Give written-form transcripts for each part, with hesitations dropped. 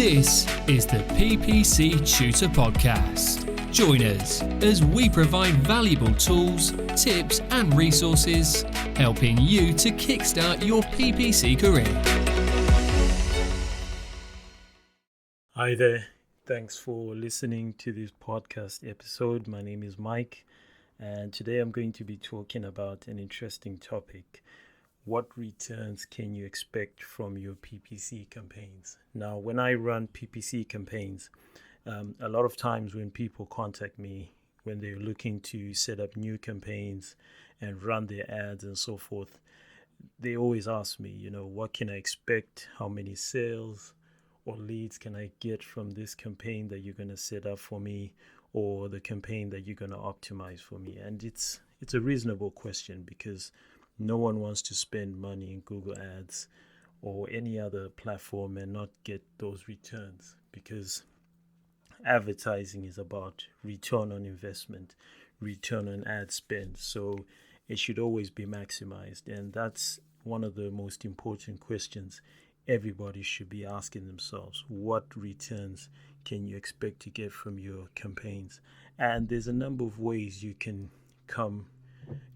This is the PPC Tutor Podcast. Join us as we provide valuable tools, tips and resources, helping you to kickstart your PPC career. Hi there. Thanks for listening to this podcast episode. My name is Mike, and today I'm going to be talking about an interesting topic. What returns can you expect from your PPC campaigns? Now, when I run PPC campaigns, a lot of times when people contact me, when they're looking to set up new campaigns and run their ads and so forth, they always ask me, what can I expect? How many sales or leads can I get from this campaign that you're going to set up for me, or the campaign that you're going to optimize for me? And it's a reasonable question, because no one wants to spend money in Google Ads or any other platform and not get those returns, because advertising is about return on investment, return on ad spend. So it should always be maximized. And that's one of the most important questions everybody should be asking themselves. What returns can you expect to get from your campaigns? And there's a number of ways you can come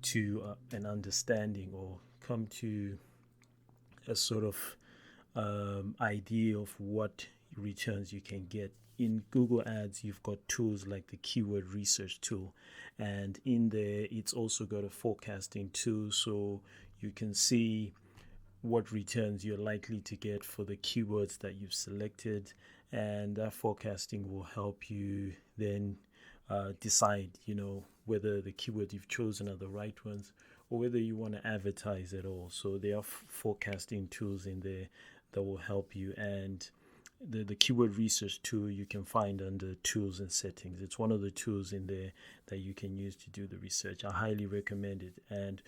to an understanding, or come to a sort of idea of what returns you can get. In Google Ads, you've got tools like the keyword research tool, and in there it's also got a forecasting tool, so you can see what returns you're likely to get for the keywords that you've selected, and that forecasting will help you then decide, whether the keywords you've chosen are the right ones, or whether you want to advertise at all. So there are forecasting tools in there that will help you. And the keyword research tool you can find under tools and settings. It's one of the tools in there that you can use to do the research. I highly recommend it. And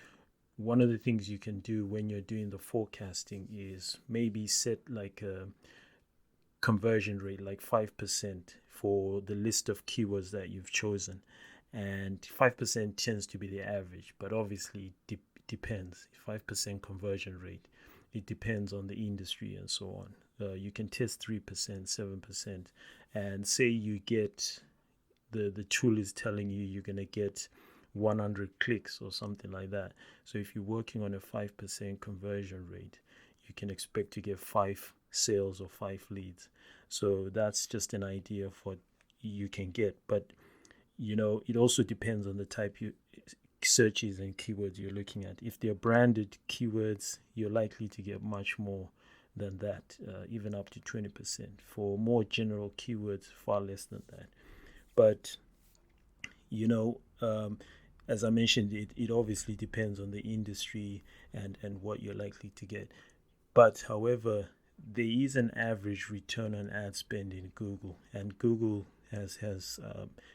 one of the things you can do when you're doing the forecasting is maybe set like a conversion rate, like 5% for the list of keywords that you've chosen. And 5% tends to be the average, but obviously it depends. 5% conversion rate, it depends on the industry and so on. You can test 3%, 7%, and say you get, the tool is telling you you're going to get 100 clicks or something like that. So if you're working on a 5% conversion rate, you can expect to get 5 sales or 5 leads. So that's just an idea of what you can get. But it also depends on the type of searches and keywords you're looking at. If they're branded keywords, you're likely to get much more than that, even up to 20%. For more general keywords, far less than that. But as I mentioned, it obviously depends on the industry and what you're likely to get. But however, there is an average return on ad spend in Google, and Google has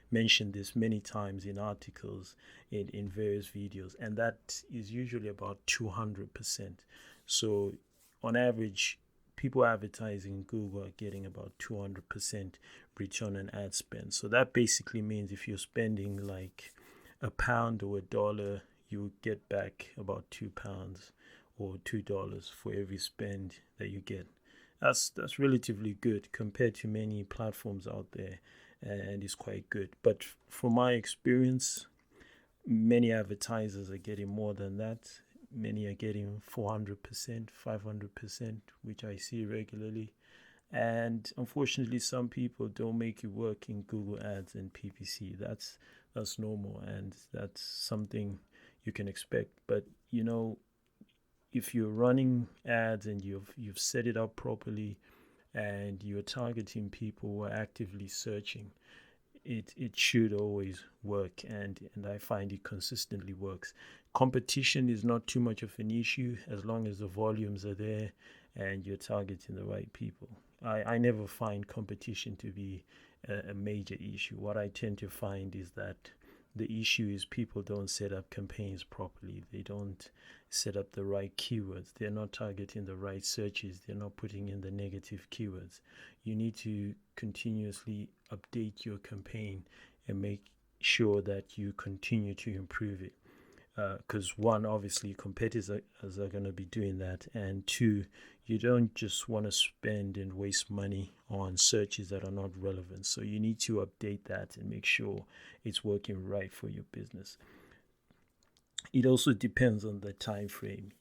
mentioned this many times in articles, in various videos, and that is usually about 200%. So on average, people advertising in Google are getting about 200% return on ad spend. So that basically means if you're spending like £1 or $1, you get back about £2 or $2 for every spend that you get. That's relatively good compared to many platforms out there, and it's quite good. But from my experience, many advertisers are getting more than that. Many are getting 400%, 500%, which I see regularly. And unfortunately, some people don't make it work in Google Ads and PPC. That's normal, and that's something you can expect. But if you're running ads and you've set it up properly, and you're targeting people who are actively searching, it should always work, and I find it consistently works. Competition is not too much of an issue as long as the volumes are there and you're targeting the right people. I never find competition to be a major issue. What I tend to find is that the issue is people don't set up campaigns properly. They don't set up the right keywords. They're not targeting the right searches. They're not putting in the negative keywords. You need to continuously update your campaign and make sure that you continue to improve it. because one, obviously competitors are going to be doing that, and two, you don't just want to spend and waste money on searches that are not relevant. So you need to update that and make sure it's working right for your business. It also depends on the time frame.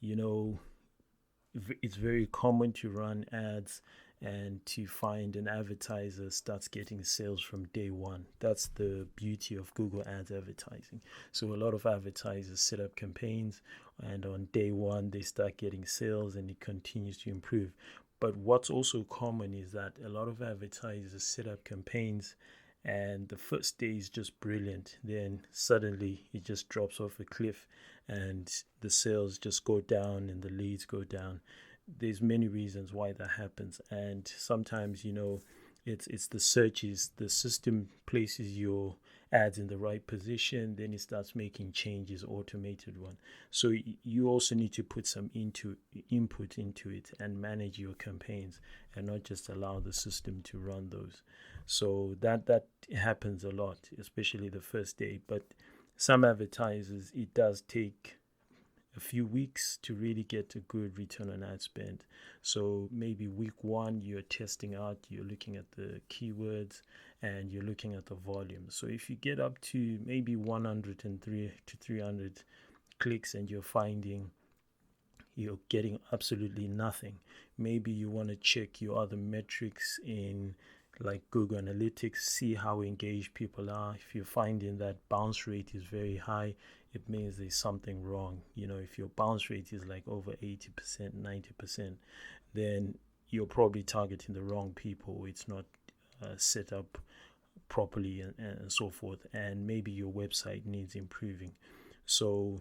It's very common to run ads and to find an advertiser starts getting sales from day one. That's the beauty of Google Ads advertising. So a lot of advertisers set up campaigns, and on day one they start getting sales, and it continues to improve. But what's also common is that a lot of advertisers set up campaigns and the first day is just brilliant, then suddenly it just drops off a cliff and the sales just go down and the leads go down. There's many reasons why that happens, and sometimes it's the searches. The system places your ads in the right position, then it starts making changes, automated one. So you also need to put some input into it and manage your campaigns, and not just allow the system to run those. So that happens a lot, especially the first day. But some advertisers, it does take a few weeks to really get a good return on ad spend. So maybe week one, you're testing out, you're looking at the keywords and you're looking at the volume. So if you get up to maybe 103 to 300 clicks and you're finding you're getting absolutely nothing, maybe you want to check your other metrics in like Google Analytics, see how engaged people are. If you're finding that bounce rate is very high, it means there's something wrong. If your bounce rate is like over 80%, 90%, then you're probably targeting the wrong people. It's not set up properly and so forth. And maybe your website needs improving. So,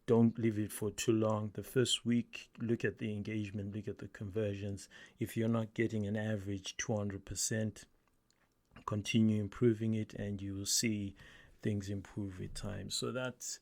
don't leave it for too long. The first week, look at the engagement, look at the conversions. If you're not getting an average 200%, continue improving it and you will see things improve with time. So that's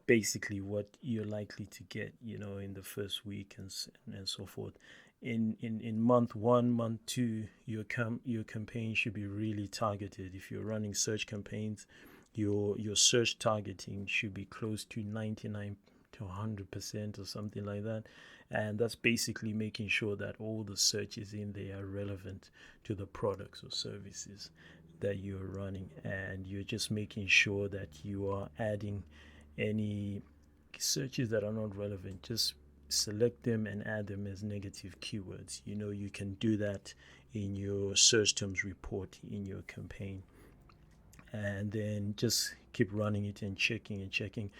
basically what you're likely to get, in the first week and so forth. In month one, month two, your campaign should be really targeted. If you're running search campaigns, your search targeting should be close to 99 to 100% or something like that. And that's basically making sure that all the searches in there are relevant to the products or services that you're running, and you're just making sure that you are adding any searches that are not relevant. Just select them and add them as negative keywords. You can do that in your search terms report in your campaign, and then just keep running it and checking.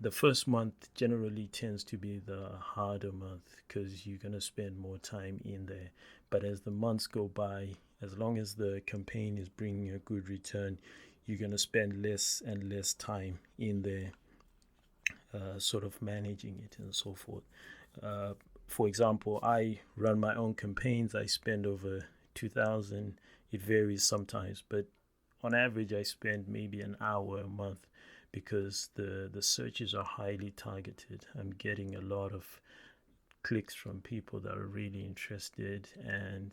The first month generally tends to be the harder month because you're going to spend more time in there. But as the months go by, as long as the campaign is bringing a good return, you're going to spend less and less time in there, sort of managing it and so forth. For example, I run my own campaigns. I spend over 2,000. It varies sometimes, but on average, I spend maybe an hour a month because the searches are highly targeted. I'm getting a lot of clicks from people that are really interested and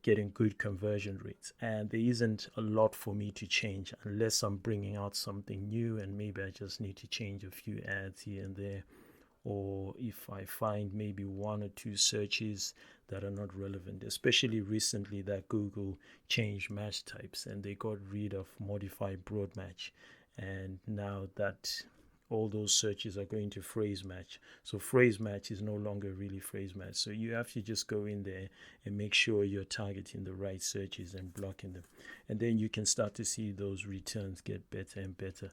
getting good conversion rates. And there isn't a lot for me to change unless I'm bringing out something new and maybe I just need to change a few ads here and there. Or if I find maybe one or two searches that are not relevant, especially recently that Google changed match types and they got rid of modified broad match. And now that all those searches are going to phrase match. So phrase match is no longer really phrase match. So you have to just go in there and make sure you're targeting the right searches and blocking them. And then you can start to see those returns get better and better.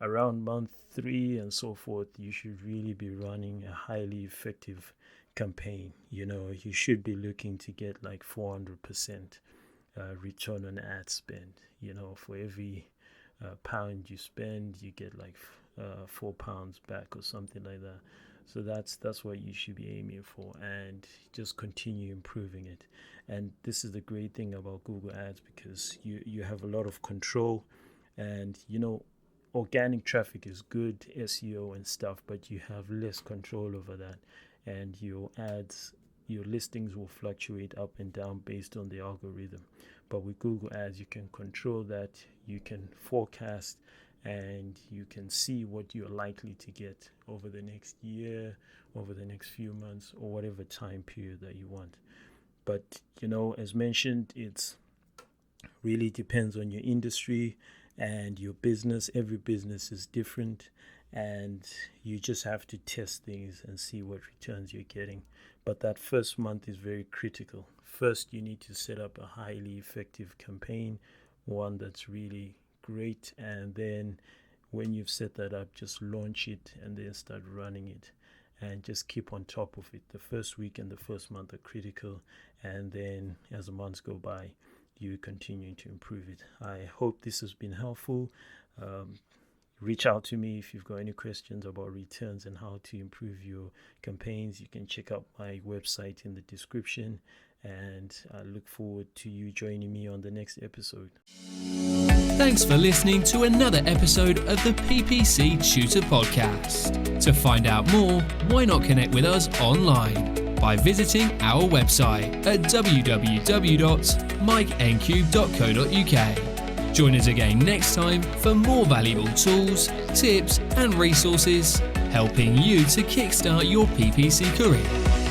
Around month 3 and so forth, you should really be running a highly effective campaign. You should be looking to get like 400% return on ad spend. For every pound you spend, you get like 4 pounds back or something like that. So that's what you should be aiming for, and just continue improving it. And this is the great thing about Google Ads, because you have a lot of control, and organic traffic is good, SEO and stuff, but you have less control over that, and your listings will fluctuate up and down based on the algorithm. But with Google Ads, you can control that, you can forecast and you can see what you're likely to get over the next year, over the next few months, or whatever time period that you want. But, as mentioned, it's really depends on your industry and your business. Every business is different, and you just have to test things and see what returns you're getting. But that first month is very critical. First, you need to set up a highly effective campaign, one that's really great, and then when you've set that up, just launch it and then start running it, and just keep on top of it. The first week and the first month are critical, and then as the months go by, you continue to improve it. I hope this has been helpful. Reach out to me if you've got any questions about returns and how to improve your campaigns. You can check out my website in the description, and I look forward to you joining me on the next episode. Thanks for listening to another episode of the PPC Tutor Podcast. To find out more, why not connect with us online by visiting our website at www.mikencube.co.uk. Join us again next time for more valuable tools, tips and resources helping you to kickstart your PPC career.